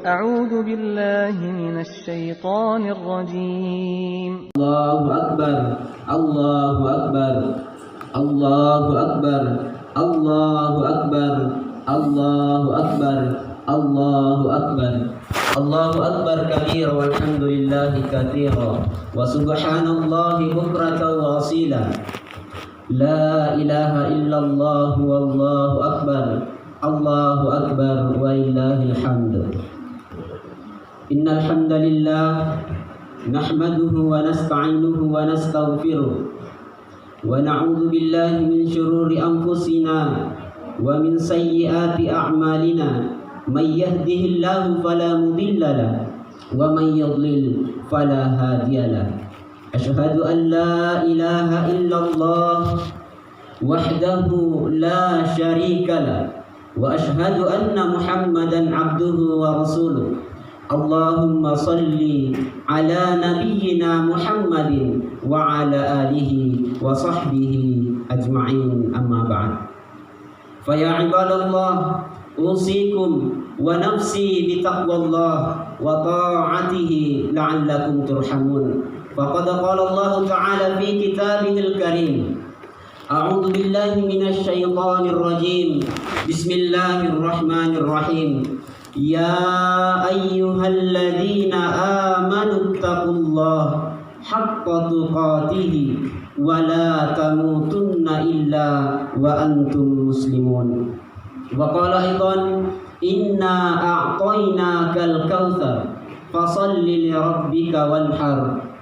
أعوذ بالله من الشيطان الرجيم. الله أكبر الله أكبر الله أكبر الله أكبر الله أكبر الله أكبر الله أكبر كبيرا والحمد لله كثيرا وسبحان الله بكرة وأصيلا لا إله إلا الله والله أكبر الله أكبر ولله الحمد. إن الحمد لله نحمده ونستعينه ونستغفره ونعوذ بالله من شرور أنفسنا ومن سيئات أعمالنا من يهده الله فلا مضل له ومن يضلل فلا هادي له. أشهد أن لا إله إلا الله وحده لا شريك له وأشهد أن محمدا عبده ورسوله. اللهم صل على نبينا محمد وعلى آله وصحبه أجمعين أما بعد. فيا عباد الله أوصيكم ونفسي بتقوى الله وطاعته لعلكم ترحمون. فقد قال الله تعالى في كتابه الكريم: أعوذ بالله من الشيطان الرجيم بسم الله الرحمن الرحيم يا أيها الذين آمنوا اتقوا الله حق تقاته ولا تموتن إلا وأنتم مسلمون. وقال أيضا: إنا أعطيناك الكوثر فصل لربك وانحر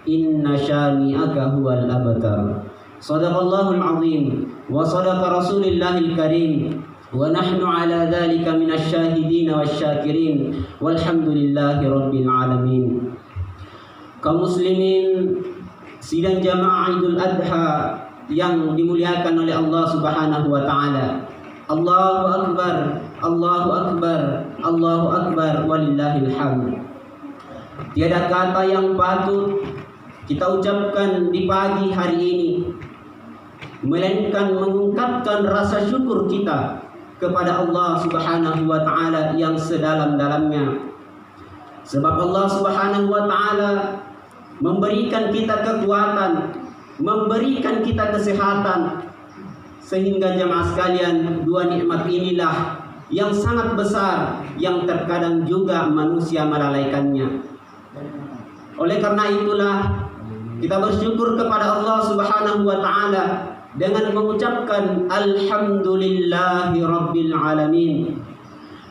إن شانئك هو الأبتر. صدق الله العظيم وصدق رسول الله الكريم ونحن على ذلك من الشاهدين والشاكرين والحمد لله رب العالمين. Kaum muslimin sidang jamaah Idul Adha yang dimuliakan oleh Allah Subhanahu wa taala. Allahu akbar, Allahu akbar, Allahu akbar walillahil hamd. Tiada kata yang patut kita ucapkan di pagi hari ini melainkan mengungkapkan rasa syukur kita kepada Allah Subhanahu wa taala yang sedalam-dalamnya. Sebab Allah Subhanahu wa taala memberikan kita kekuatan, memberikan kita kesehatan, sehingga jemaah sekalian, dua nikmat inilah yang sangat besar yang terkadang juga manusia melalaikannya. Oleh karena itulah kita bersyukur kepada Allah Subhanahu wa taala dengan mengucapkan alhamdulillahi rabbil alamin.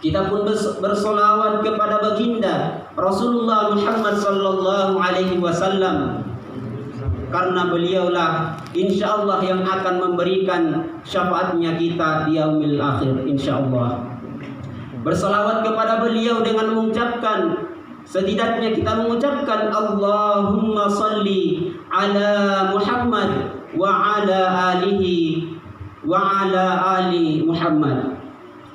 Kita pun bersolawat kepada baginda Rasulullah Muhammad sallallahu alaihi wasallam, karena beliaulah insyaallah yang akan memberikan syafaatnya kita di yaumil akhir insyaallah. Bersolawat kepada beliau dengan mengucapkan, setidaknya kita mengucapkan Allahumma salli ala Muhammad wa ala alihi wa ala ali Muhammad.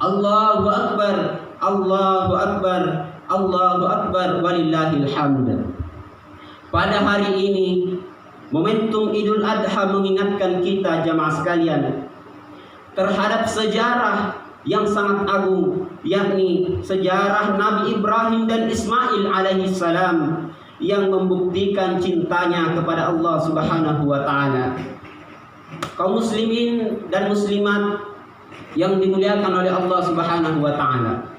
Allahu akbar, Allahu akbar, Allahu akbar walillahil hamd. Pada hari ini momentum Idul Adha mengingatkan kita jamaah sekalian terhadap sejarah yang sangat agung, yakni sejarah Nabi Ibrahim dan Ismail alaihi salam yang membuktikan cintanya kepada Allah Subhanahu wa taala. Kaum muslimin dan muslimat yang dimuliakan oleh Allah Subhanahu wa taala,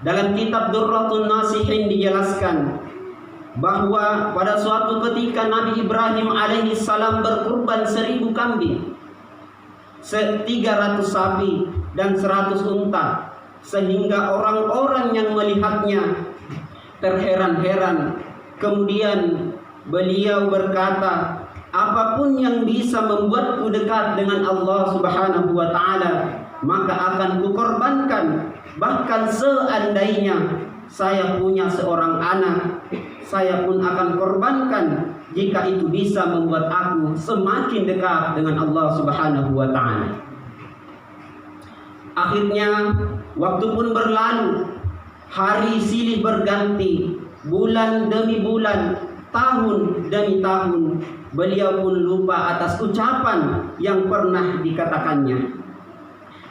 dalam kitab Durratun Nasihin dijelaskan bahwa pada suatu ketika Nabi Ibrahim alaihi salam berkurban 1000 kambing, 300 sapi dan 100 unta, sehingga orang-orang yang melihatnya terheran-heran. Kemudian beliau berkata, apapun yang bisa membuatku dekat dengan Allah Subhanahu wa taala, maka akan kukorbankan. Bahkan seandainya saya punya seorang anak, saya pun akan korbankan jika itu bisa membuat aku semakin dekat dengan Allah Subhanahu wa taala. Akhirnya waktu pun berlalu, hari silih berganti, bulan demi bulan, tahun demi tahun. Beliau pun lupa atas ucapan yang pernah dikatakannya.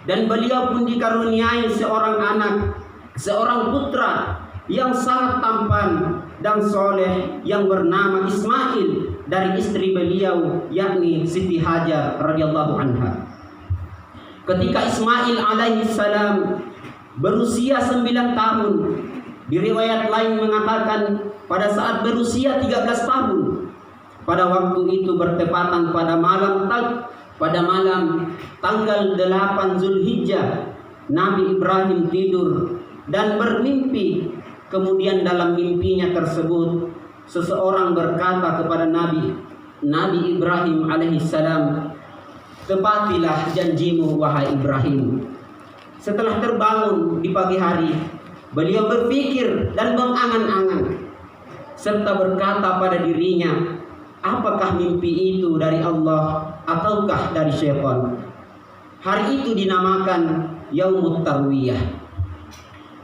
Dan beliau pun dikaruniai seorang anak, seorang putra yang sangat tampan dan soleh yang bernama Ismail dari istri beliau, yakni Siti Hajar radhiyallahu anha. Ketika Ismail alaihi salam berusia 9 tahun, di riwayat lain mengatakan pada saat berusia 13 tahun, pada waktu itu bertepatan pada malam tanggal 8 Zulhijjah, Nabi Ibrahim tidur dan bermimpi. Kemudian dalam mimpinya tersebut seseorang berkata kepada Nabi Ibrahim alaihissalam, "Tepatilah janjimu wahai Ibrahim." Setelah terbangun di pagi hari, beliau berpikir dan mengangan-angan serta berkata pada dirinya, apakah mimpi itu dari Allah ataukah dari syaitan? Hari itu dinamakan Yaumut Tarwiyah.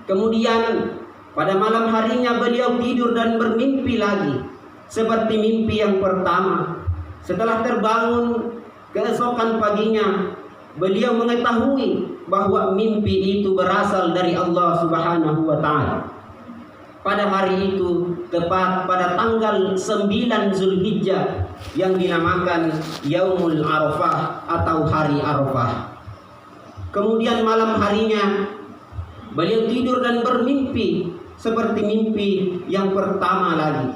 Kemudian pada malam harinya beliau tidur dan bermimpi lagi seperti mimpi yang pertama. Setelah terbangun keesokan paginya, beliau mengetahui bahwa mimpi itu berasal dari Allah Subhanahu wa taala. Pada hari itu, tepat pada tanggal 9 Zulhijjah yang dinamakan Yaumul Arafah atau hari Arafah. Kemudian malam harinya beliau tidur dan bermimpi seperti mimpi yang pertama lagi.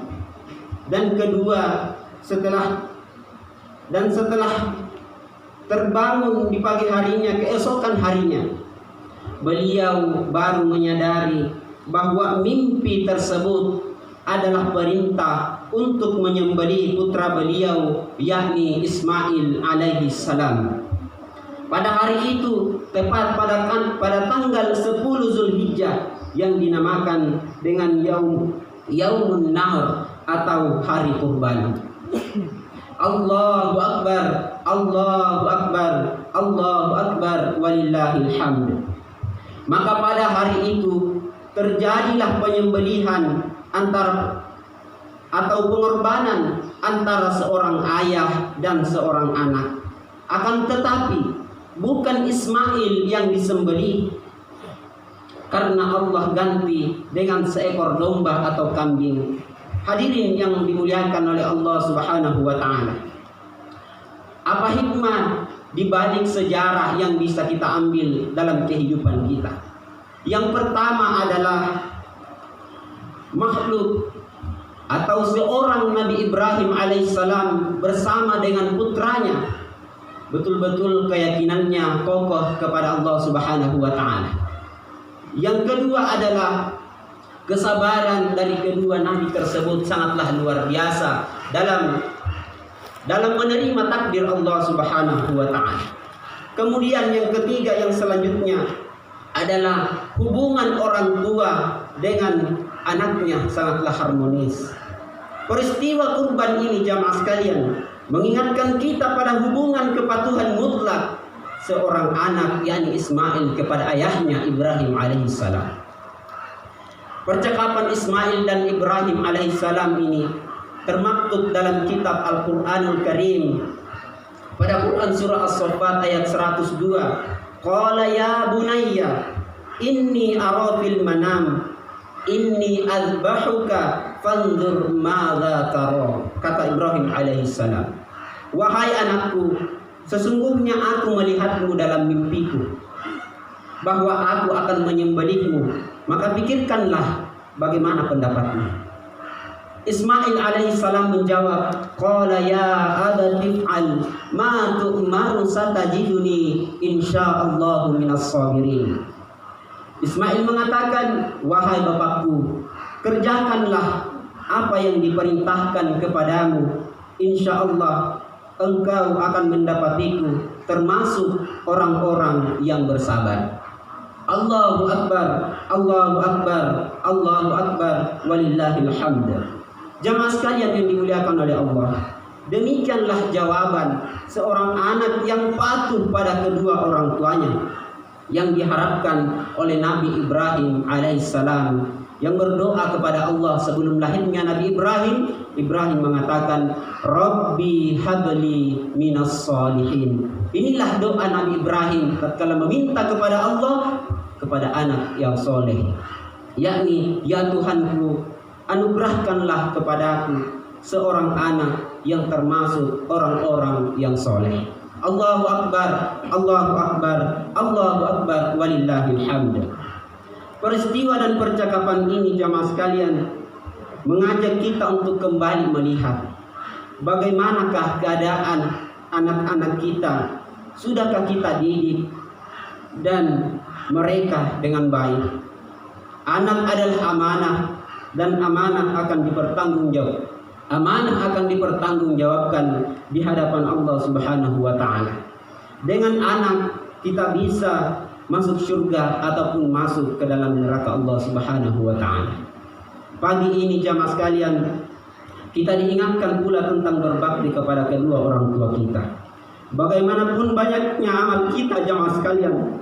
Dan kedua, setelah terbangun di pagi harinya, keesokan harinya, beliau baru menyadari bahwa mimpi tersebut adalah perintah untuk menyembelih putra beliau, yakni Ismail alaihi salam. Pada hari itu, tepat pada tanggal 10 Zulhijjah yang dinamakan dengan Yaumun Nahr atau hari kurban. Allahu Akbar, Allahu Akbar, Allahu Akbar, walillahil hamd. Maka pada hari itu terjadilah penyembelihan atau pengorbanan antara seorang ayah dan seorang anak. Akan tetapi bukan Ismail yang disembelih, karena Allah ganti dengan seekor domba atau kambing. Hadirin yang dimuliakan oleh Allah Subhanahu wa taala. Apa hikmah di balik sejarah yang bisa kita ambil dalam kehidupan kita? Yang pertama adalah makhluk atau seorang Nabi Ibrahim alaihissalam bersama dengan putranya betul-betul keyakinannya kokoh kepada Allah Subhanahu wa taala. Yang kedua adalah kesabaran dari kedua nabi tersebut sangatlah luar biasa dalam menerima takdir Allah Subhanahu wa taala. Kemudian yang ketiga, yang selanjutnya adalah hubungan orang tua dengan anaknya sangatlah harmonis. Peristiwa kurban ini jamaah sekalian mengingatkan kita pada hubungan kepatuhan mutlak seorang anak, yakni Ismail, kepada ayahnya Ibrahim alaihissalam. Percakapan Ismail dan Ibrahim alaihissalam ini termaktub dalam kitab Al-Quranul Karim pada Quran surah As-Saffat ayat 102. Qala ya bunayya inni ara fil manam inni azbahuka fanzur madza tara. Kata Ibrahim alaihissalam, wahai anakku, sesungguhnya aku melihatmu dalam mimpiku bahwa aku akan menyembelihmu, maka pikirkanlah bagaimana pendapatmu. Ismail alaihissalam menjawab, qala ya abati if'al ma tu'maru satajiduni insyaallahu minas sabirin. Ismail mengatakan, wahai bapakku, kerjakanlah apa yang diperintahkan kepadamu, insyaallah engkau akan mendapatiku termasuk orang-orang yang bersabar. Allahu Akbar, Allahu Akbar, Allahu Akbar, walillahil hamd. Jamaah sekalian yang dimuliakan oleh Allah, demikianlah jawaban seorang anak yang patuh pada kedua orang tuanya yang diharapkan oleh Nabi Ibrahim alaihissalam, yang berdoa kepada Allah sebelum lahirnya Nabi Ibrahim. Ibrahim mengatakan, Rabbi habli minas salihin. Inilah doa Nabi Ibrahim tatkala meminta kepada Allah kepada anak yang soleh. yakni, ya Tuhanku, anugerahkanlah kepadaku seorang anak yang termasuk orang-orang yang soleh. Allahu Akbar, Allahu Akbar, Allahu Akbar, walillahil hamd. Peristiwa dan percakapan ini jamaah sekalian mengajak kita untuk kembali melihat bagaimanakah keadaan anak-anak kita. Sudahkah kita didik dan mereka dengan baik? Anak adalah amanah dan amanah akan dipertanggungjawab. Amanah akan dipertanggungjawabkan di hadapan Allah Subhanahu wa taala. Dengan anak kita bisa masuk surga ataupun masuk ke dalam neraka Allah Subhanahu wa taala. Pagi ini jamaah sekalian, kita diingatkan pula tentang berbakti kepada kedua orang tua kita. Bagaimanapun banyaknya amal kita jamaah sekalian,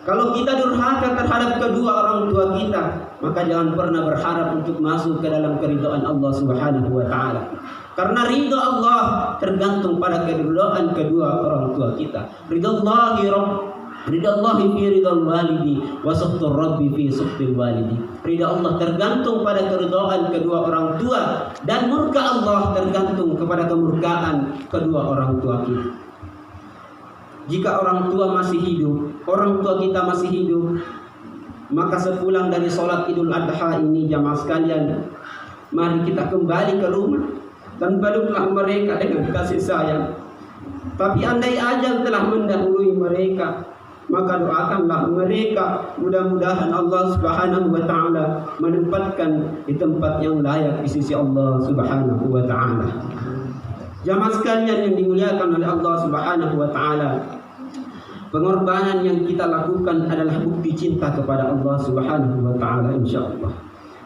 kalau kita durhaka terhadap kedua orang tua kita, maka jangan pernah berharap untuk masuk ke dalam keridhaan Allah Subhanahu wa taala. Karena ridha Allah tergantung pada keridhaan kedua orang tua kita. Ridallahi fi ridal walidi wa sukhtur rabbi fi sukhtil walidi. Ridha Allah tergantung pada keridhaan kedua orang tua, dan murka Allah tergantung kepada kemurkaan kedua orang tua kita. Jika orang tua masih hidup, orang tua kita masih hidup, maka sepulang dari sholat Idul Adha ini jamaah sekalian, mari kita kembali ke rumah dan peluklah mereka dengan kasih sayang. Tapi andai ajal telah mendahului mereka, maka doakanlah mereka, mudah-mudahan Allah Subhanahu wa taala menempatkan di tempat yang layak di sisi Allah Subhanahu wa taala. Jamaah sekalian yang dimuliakan oleh Allah Subhanahu wa taala, pengorbanan yang kita lakukan adalah bukti cinta kepada Allah Subhanahu wa taala insyaallah.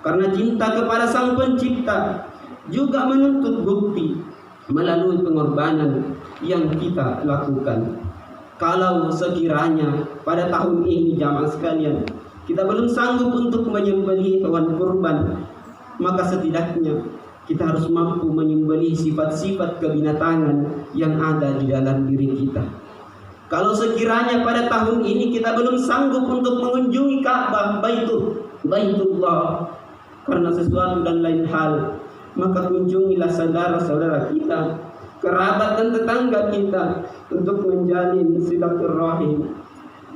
Karena cinta kepada Sang Pencipta juga menuntut bukti melalui pengorbanan yang kita lakukan. Kalau sekiranya pada tahun ini jamaah sekalian kita belum sanggup untuk menyembelih hewan kurban, maka setidaknya kita harus mampu menyembelih sifat-sifat kebinatangan yang ada di dalam diri kita. Kalau sekiranya pada tahun ini kita belum sanggup untuk mengunjungi Ka'bah, Baitullah, karena sesuatu dan lain hal, maka kunjungilah saudara-saudara kita, kerabat dan tetangga kita untuk menjalin silaturahim.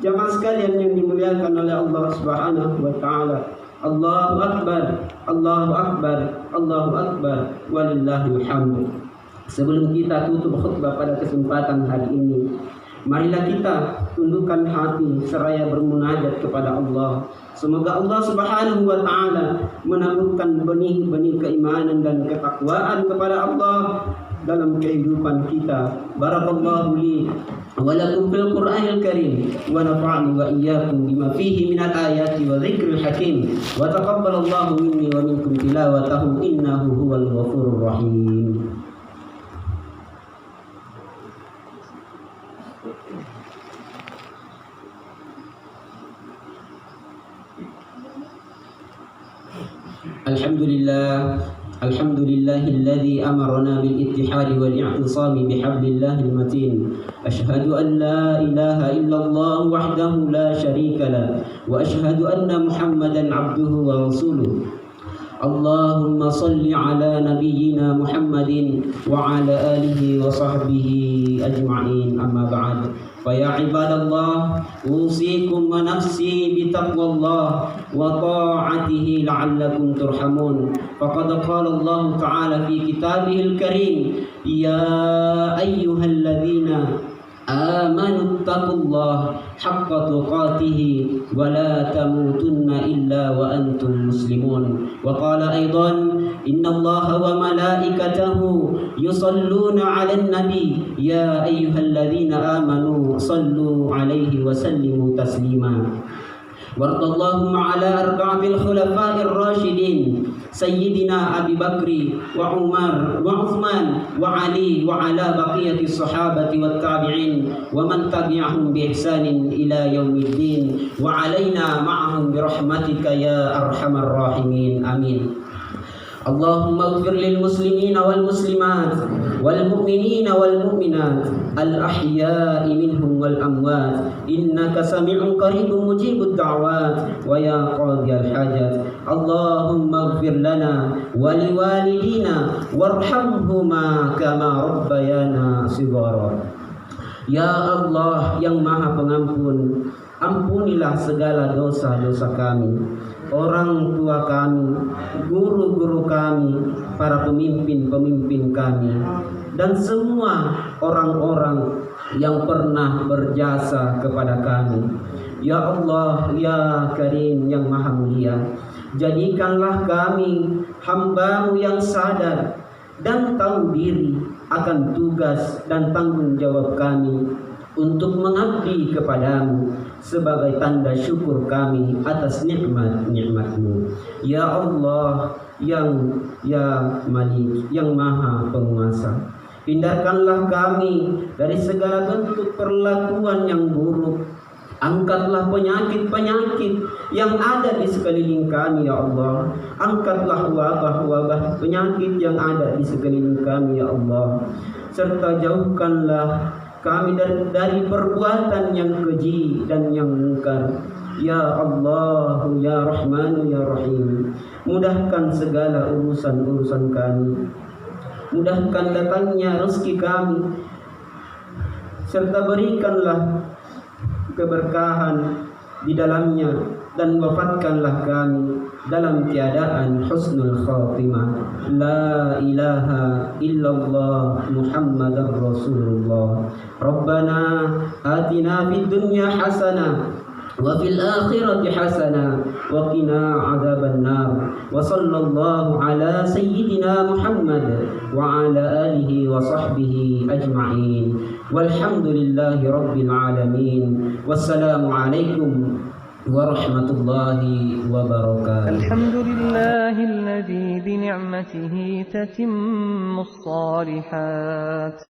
Jamaah sekalian yang dimuliakan oleh Allah Subhanahu wa taala, Allahu Akbar, Allahu Akbar, Allahu Akbar, walillahil hamd. Sebelum kita tutup khutbah pada kesempatan hari ini, marilah kita tundukkan hati seraya bermunajat kepada Allah. Semoga Allah Subhanahu wa taala menaburkan benih-benih keimanan dan ketakwaan kepada Allah dalam kehidupan kita. Barakallahu li wa lakum fil Qur'anil Karim wa nafa'ani wa iyyakum bima fihi minal ayati wa dzikril hakim wa taqabbalallahu minni wa minkum tilawatahu innahu huwal ghafurur rahim. الحمد لله الذي أمرنا بالاتحاد والاعتصام بحبل الله المتين. أشهد أن لا إله إلا الله وحده لا شريك له وأشهد أن محمدا عبده ورسوله. اللهم صل على نبينا محمد وعلى آله وصحبه أجمعين. أما بعد، فيا عباد الله، أوصيكم ونفسي بتقوى الله وطاعته لعلكم ترحمون. فقد قال الله تعالى في كتابه الكريم: يا أيها الذين آمنوا اتقوا الله حق تقاته ولا تموتن إلا وأنتم مسلمون. وقال أيضا: إن الله وملائكته يصلون على النبي يا أيها الذين آمنوا صلوا عليه وسلموا تسليما. وارض اللهم على أربعة الخلفاء الراشدين سيدنا أبي بكر وعمر وعثمان وعلي وعلى بقية الصحابة والتابعين ومن تبعهم بإحسان إلى يوم الدين وعلينا معهم برحمتك يا أرحم الراحمين. آمين. اللهم اغفر للمسلمين والمسلمات والمؤمنين والمؤمنات الأحياء منهم والأموات إنك سميع قريب مجيب الدعوات ويا قاضي الحاجات اللهم اغفر لنا ولوالدينا وارحمهما كما ربيانا صغارا. Ya Allah yang Maha Pengampun, ampunilah segala dosa-dosa kami, orang tua kami, guru-guru kami, para pemimpin-pemimpin kami, dan semua orang-orang yang pernah berjasa kepada kami. Ya Allah, ya Karim yang Maha Mulia, jadikanlah kami hamba-Mu yang sadar dan tahu diri akan tugas dan tanggung jawab kami untuk mengabdi kepadamu sebagai tanda syukur kami atas nikmat-nikmat-Mu. Ya Allah, ya Malik, yang Maha Penguasa, hindarkanlah kami dari segala bentuk perlakuan yang buruk. Angkatlah penyakit-penyakit yang ada di sekeliling kami, ya Allah. Angkatlah wabah-wabah penyakit yang ada di sekeliling kami, ya Allah. Serta jauhkanlah kami dari perbuatan yang keji dan yang mungkar. Ya Allah, ya Rahman, ya Rahim, mudahkan segala urusan-urusan kami. Mudahkan datangnya rezeki kami, serta berikanlah keberkahan di dalamnya, dan wafatkanlah kami dalam keadaan husnul khatimah. La ilaha illallah Muhammadar Rasulullah. Rabbana atina fid dunya hasanah wa fil akhirati hasanah wa qina adzaban nar. Wa sallallahu ala sayyidina Muhammad wa ala alihi wa sahbihi ajma'in. Walhamdulillahi rabbil alamin. Wassalamu alaikum warahmatullahi wabarakatuh. Alhamdulillahilladzi bi ni'matihi tatimmus shalihat.